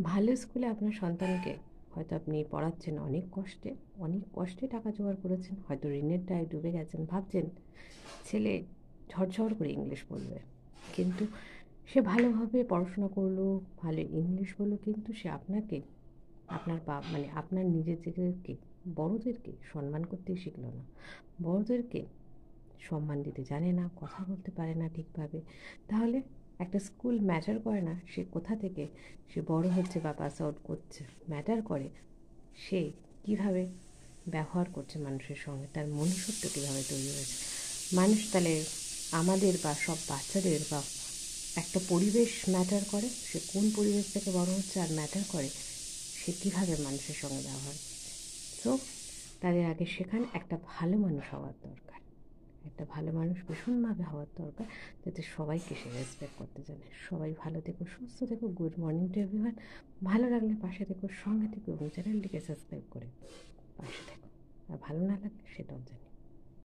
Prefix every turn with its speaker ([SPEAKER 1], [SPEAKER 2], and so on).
[SPEAKER 1] ভালো স্কুলে আপনার সন্তানকে হয়তো আপনি পড়াচ্ছেন অনেক কষ্টে টাকা জোগাড় করেছেন, হয়তো ঋণের দায়ে ডুবে গেছেন, ভাবছেন ছেলে ঝরঝর করে ইংলিশ বলবে, কিন্তু সে ভালোভাবে পড়াশোনা করলো, ভালো ইংলিশ বললো, কিন্তু সে আপনাকে, আপনার মানে আপনার নিজেদেরকে, বড়োদেরকে সম্মান করতেই শিখলো না, বড়োদেরকে সম্মান দিতে জানে না, কথা বলতে পারে না ঠিকভাবে। তাহলে একটা স্কুল ম্যাটার করে না সে কোথা থেকে সে বড় হচ্ছে বা পাস আউট করছে, ম্যাটার করে সে কিভাবে ব্যবহার করছে মানুষের সঙ্গে, তার মনুষ্যত্ব কীভাবে তৈরি হয়েছে। মানুষ তাহলে আমাদের বা সব বাচ্চাদের বা একটা পরিবেশ ম্যাটার করে, সে কোন পরিবেশ থেকে বড় হচ্ছে, আর ম্যাটার করে সে কীভাবে মানুষের সঙ্গে ব্যবহার করছে। সো তাদের আগে সেখানে একটা ভালো মানুষ হওয়ার দরকার, একটা ভালো মানুষ ভীষণভাবে হওয়ার দরকার, যাতে সবাইকে সে রেসপেক্ট করতে জানে। সবাই ভালো থেকো, সুস্থ থেকো। Good morning to everyone. ভালো লাগলে পাশে থেকো, সঙ্গে থেকো এবং চ্যানেলটিকে সাবস্ক্রাইব করে পাশে থেকো। আর ভালো না লাগলে সেটাও জানি।